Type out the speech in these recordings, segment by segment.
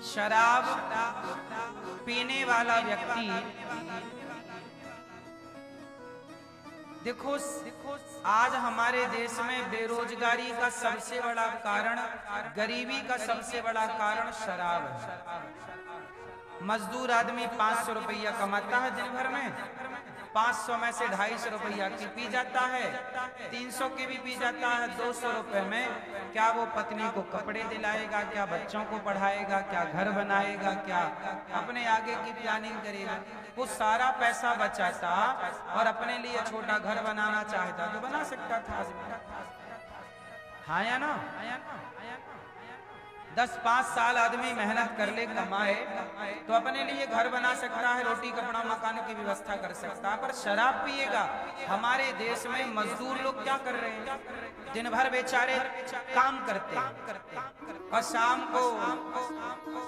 शराब पीने वाला व्यक्ति, देखो आज हमारे देश में बेरोजगारी का सबसे बड़ा कारण, गरीबी का सबसे बड़ा कारण शराब है। मजदूर आदमी 500 रुपया कमाता है दिन भर में, 500 में से 250 रुपया की पी जाता है, 300 की भी पी जाता है। 200 रुपए में क्या वो पत्नी को कपड़े दिलाएगा, क्या बच्चों को पढ़ाएगा, क्या घर बनाएगा, क्या अपने आगे की प्लानिंग करेगा? वो सारा पैसा बचाता और अपने लिए छोटा घर बनाना चाहता तो बना सकता था आदमी। हाँ या ना? 10-5 साल आदमी मेहनत कर ले, कमाए तो अपने लिए घर बना सकता है, रोटी कपड़ा मकान की व्यवस्था कर सकता है। पर शराब पिएगा। हमारे देश में मजदूर लोग क्या कर रहे हैं? दिन भर बेचारे काम करते हैं और शाम को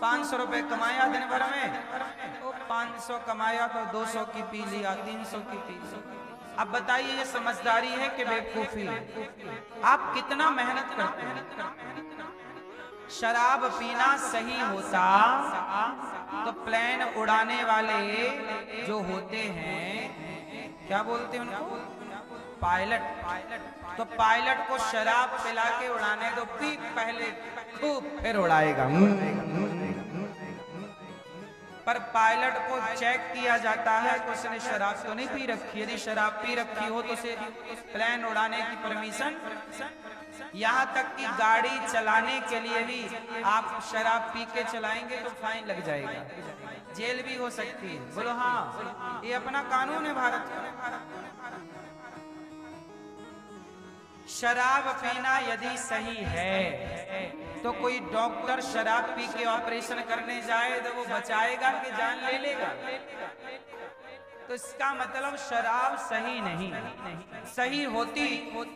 500 रुपए कमाया दिन भर में, तो 500 कमाया तो 200 की पी लिया, 300 की पी लिया। अब बताइए ये समझदारी है कि बेवकूफी है? आप कितना मेहनत करते हैं? शराब पीना सही होता तो प्लेन उड़ाने वाले जो होते हैं, क्या बोलते हैं उनको? पायलट। तो पायलट को शराब पिला के उड़ाने दो, पी पहले खूब फिर उड़ाएगा। पर पायलट को चेक किया जाता है कि उसने शराब तो नहीं पी रखी। यदि शराब पी रखी हो तो उसे प्लेन उड़ाने की परमिशन, यहाँ तक कि गाड़ी चलाने के लिए भी आप शराब पी के चलाएंगे तो फाइन लग जाएगा, जेल भी हो सकती है। बोलो हाँ, ये अपना कानून है भारत का। शराब पीना यदि सही है तो कोई डॉक्टर शराब पी के ऑपरेशन करने जाए तो वो बचाएगा कि जान ले लेगा? तो इसका मतलब शराब सही नहीं। सही होती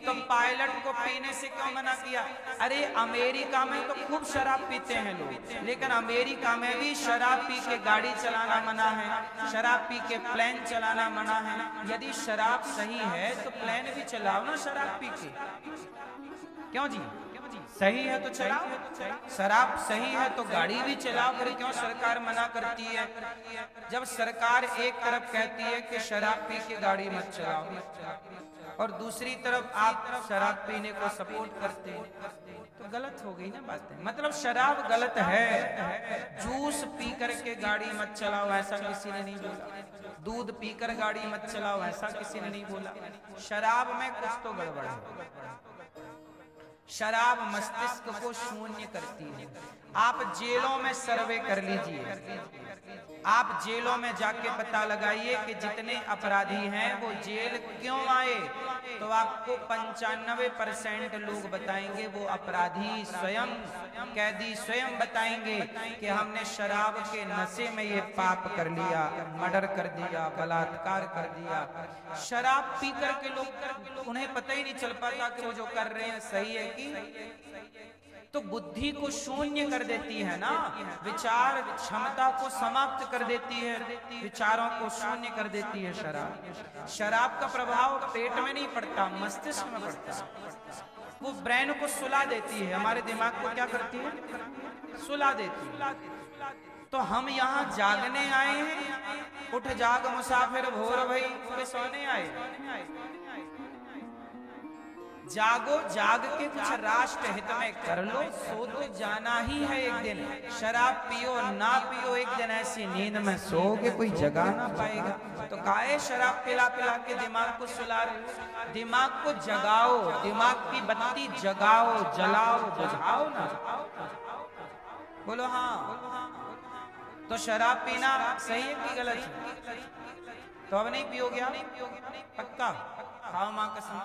तो पायलट को पीने से क्यों मना किया? अरे अमेरिका में तो खूब शराब पीते हैं लोग, लेकिन अमेरिका में भी शराब पी के गाड़ी चलाना मना है, शराब पी के प्लेन चलाना मना है। यदि शराब सही है तो प्लेन भी चलाओ ना शराब पी के, क्यों जी? सही है तो चलाओ। शराब सही है तो गाड़ी भी चलाओ, फिर क्यों सरकार मना करती है? जब सरकार एक तरफ कहती है कि शराब पी के गाड़ी मत चलाओ और दूसरी तरफ आप शराब पीने को सपोर्ट करते हैं तो गलत हो गई ना बात। मतलब शराब गलत है। जूस पी करके गाड़ी मत चलाओ ऐसा किसी ने नहीं बोला, दूध पीकर गाड़ी मत चलाओ ऐसा किसी ने नहीं बोला। शराब में कुछ तो गड़बड़ है। शराब मस्तिष्क को शून्य करती है। आप जेलों में सर्वे कर लीजिए, आप जेलों में जाके पता लगाइए कि जितने अपराधी हैं वो जेल क्यों आए, तो आपको 95% लोग बताएंगे वो अपराधी स्वयं, कैदी स्वयं बताएंगे कि हमने शराब के नशे में ये पाप कर लिया, मर्डर कर दिया, बलात्कार कर दिया। शराब पी करके लोग, उन्हें पता ही नहीं चल पाता कि वो जो कर रहे हैं सही है कि, तो बुद्धि को शून्य कर देती है ना, विचार क्षमता को समाप्त कर देती है, विचारों को शून्य कर देती है शराब। शराब का प्रभाव पेट में नहीं पड़ता, मस्तिष्क में पड़ता है। वो ब्रेन को सुला देती है, हमारे दिमाग को क्या करती है? सुला देती है। तो हम यहाँ जागने आए हैं, उठ जाग मुसाफिर भोर भई, के सोने आए। जागो, जाग के कुछ राष्ट्र हित में कर लो, सो तो जाना ही है एक दिन। शराब पियो ना पियो, एक दिन ऐसी नींद में सोओगे कोई जगा ना पाएगा। तो काहे शराब पिला पिला के दिमाग को सुला रहे? दिमाग को जगाओ, दिमाग की बत्ती जगाओ, जलाओ, बुझाओ ना। बोलो हाँ। तो शराब पीना सही है कि गलत है? तो अब नहीं पियोगे आप? पक्का? खाओ मां कसम,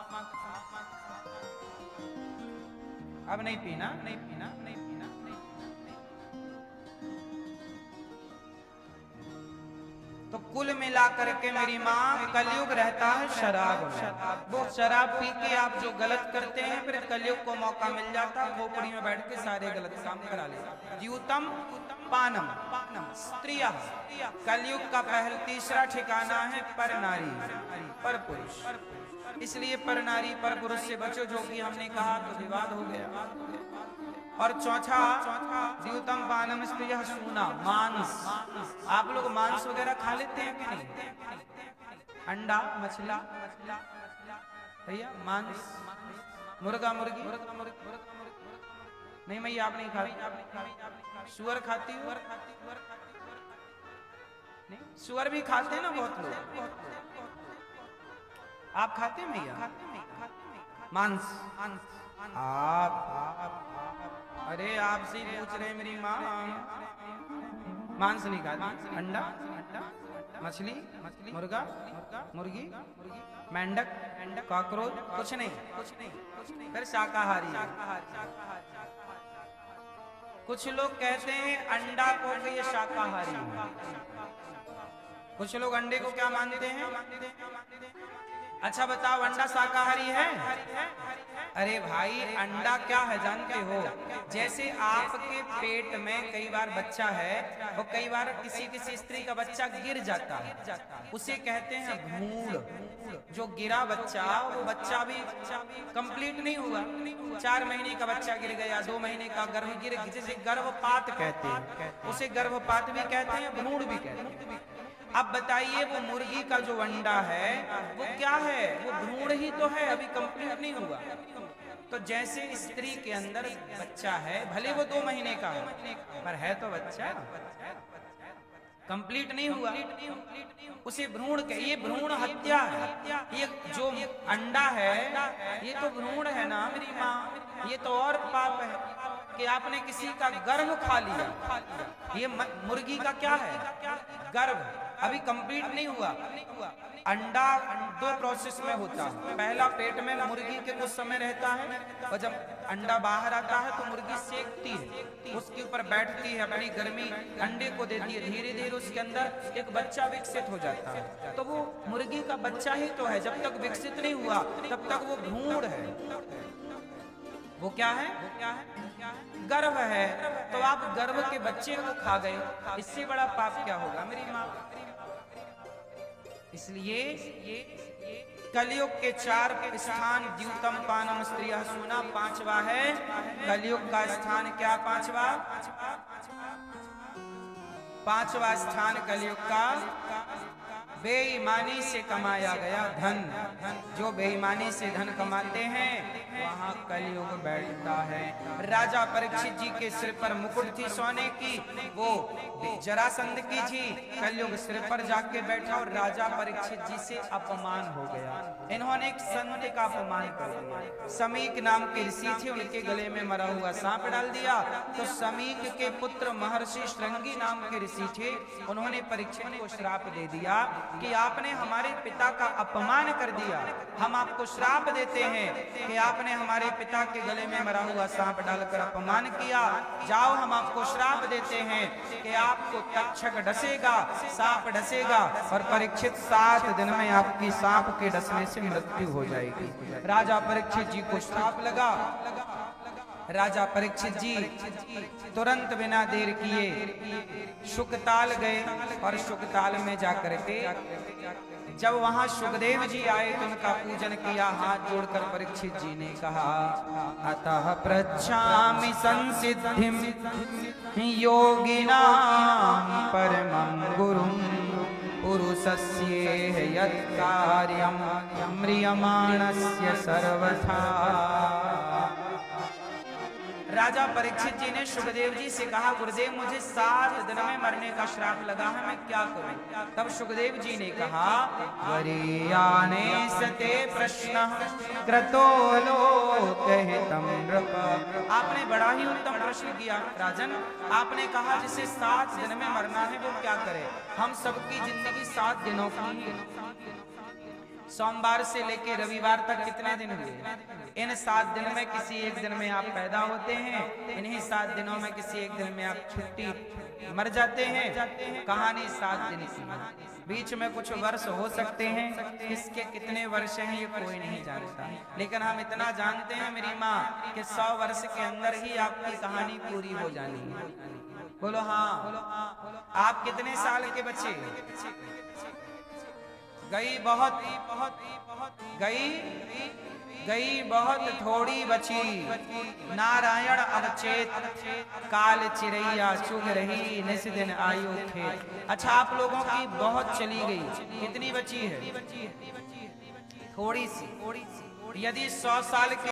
अब नहीं पीना, नहीं पीना, नहीं पीना, नहीं पीना। तो कुल मिलाकर के मेरी माँ, कलयुग रहता है शराब में। वो शराब पी के आप जो गलत करते हैं, फिर कलयुग को मौका मिल जाता है खोपड़ी में बैठ के सारे गलत काम करा लेता। द्यूतम पानम स्त्रिया। कलयुग का तीसरा ठिकाना है पर नारी, पर पुरुष। इसलिए पर नारी पर पुरुष से बचो, जो कि हमने कहा तो विवाद हो गया। और चौथा द्यूतम पानम स्त्रियः सूना, मांस। आप लोग मांस वगैरह खा लेते हैं कि नहीं? अंडा, मछली, भैया मांस, मुर्गा मुर्गी नहीं भैया आप नहीं खाते? सुअर खाती हो? नहीं, सुअर भी खाते हैं ना बहुत लोग। आप खाते हैं भैया मांस? आप अरे आपसे पूछ रहे मेरी माँ, मांस नहीं खाती? अंडा, मछली, मुर्गा, मुर्गी, मेंढक, कॉकरोच, कुछ नहीं। फिर शाकाहारी। कुछ लोग कहते हैं अंडा को कि ये शाकाहारी है। कुछ लोग अंडे को क्या मानते हैं? अच्छा बताओ, अंडा शाकाहारी है? अरे भाई अंडा क्या है जानते हो? जैसे आपके पेट में कई बार बच्चा है और कई बार किसी स्त्री का बच्चा गिर जाता है, उसे कहते हैं भ्रूण। जो गिरा बच्चा, वो बच्चा भी कंप्लीट नहीं हुआ। 4 महीने का बच्चा गिर गया, 2 महीने का गर्भ गिर, जिसे गर्भपात कहते हैं, उसे गर्भपात भी कहते हैं, भ्रूण भी कहते हैं। अब बताइए वो मुर्गी का जो अंडा है वो क्या है? वो भ्रूण ही तो है, अभी कंप्लीट नहीं हुआ। तो जैसे स्त्री के अंदर बच्चा है, भले वो 2 महीने का है, पर है तो बच्चा, कंप्लीट नहीं हुआ, उसे भ्रूण के, ये भ्रूण हत्या है। ये जो अंडा है ये तो भ्रूण है ना मेरी माँ, ये तो और पाप है कि आपने किसी का गर्भ खा लिया। ये मुर्गी का क्या है? गर्भ अभी कंप्लीट नहीं हुआ। अंडा 2 प्रोसेस में होता है। पहला पेट में मुर्गी के कुछ समय रहता है और जब अंडा बाहर आता है तो मुर्गी सेकती है, उसके ऊपर बैठती है, अपनी गर्मी अंडे को देती है, धीरे धीरे उसके अंदर एक बच्चा विकसित हो जाता है। तो वो मुर्गी का बच्चा ही तो है, जब तक विकसित नहीं हुआ तब तक वो भ्रूण है। वो क्या है? गर्भ है। तो आप गर्भ के बच्चे को खा गए, इससे बड़ा पाप क्या होगा मेरी माँ? इसलिए कलयुग के 4 स्थान द्यूतम पानम स्त्रियः सूना, 5वां है कलयुग का स्थान। क्या 5वां? 5वां स्थान कलयुग का बेईमानी से कमाया गया धन। जो बेईमानी से धन कमाते हैं वहां कलयुग बैठता है। राजा परीक्षित जी के सिर पर मुकुट थी सोने की, वो जरासंध की थी, कलयुग सिर पर जाके बैठा और राजा परीक्षित जी से अपमान हो गया। इन्होंने एक संत का अपमान कर दिया। समीक नाम के ऋषि थे, उनके गले में मरा हुआ सांप डाल दिया। तो समीक के पुत्र महर्षि श्रृंगी नाम के ऋषि थे, उन्होंने परीक्षित को श्राप दे दिया कि आपने हमारे पिता का अपमान कर दिया, हम आपको श्राप देते हैं कि आपने हमारे पिता के गले में मरा हुआ सांप डालकर अपमान किया। जाओ हम आपको श्राप देते हैं कि आपको तक्षक डसेगा, सांप डसेगा और परीक्षित 7 दिन में आपकी सांप के डसने से मृत्यु हो जाएगी। राजा परीक्षित जी को श्राप लगा। राजा परीक्षित जी तुरंत बिना देर किए शुकताल गए और शुकताल में जाकर के जब वहां सुखदेव जी आए तो उनका पूजन किया। हाथ जोड़कर परीक्षित जी ने कहा, अतः पृच्छामि संसिद्धिं योगिनां परमं गुरुं पुरुषस्येह यत् कार्यं म्रियमाणस्य सर्वथा। राजा परीक्षित जी ने सुखदेव जी से कहा, गुरुदेव मुझे 7 दिन में मरने का श्राप लगा है, मैं क्या करूं? तब सुखदेव जी ने कहा, वरीयाने सते प्रश्न क्रतो लोकहितं नृप। आपने बड़ा ही उत्तम प्रश्न किया राजन। आपने कहा जिसे 7 दिन में मरना है वो क्या करे? हम सबकी जिंदगी 7 दिनों की, सोमवार से लेके रविवार तक कितने दिन हुए? इन 7 दिन में किसी एक दिन में आप पैदा होते हैं, इन्हीं 7 दिनों में किसी एक दिन में आप छुट्टी मर जाते हैं। कहानी 7 दिन की, बीच में कुछ वर्ष हो सकते हैं, किसके कितने वर्ष हैं ये कोई नहीं जानता, लेकिन हम इतना जानते हैं मेरी माँ कि 100 वर्ष के अंदर ही आपकी कहानी पूरी हो जानी है। बोलो हाँ। आप कितने साल के बच्चे? गई बहुत गई गई बहुत थोड़ी बची, नारायण अवचेत काल चिड़ैया चुग रही निस दिन आयु खेत। अच्छा, आप लोगों की बहुत चली गई, कितनी बची है? थोड़ी सी। यदि 100 साल के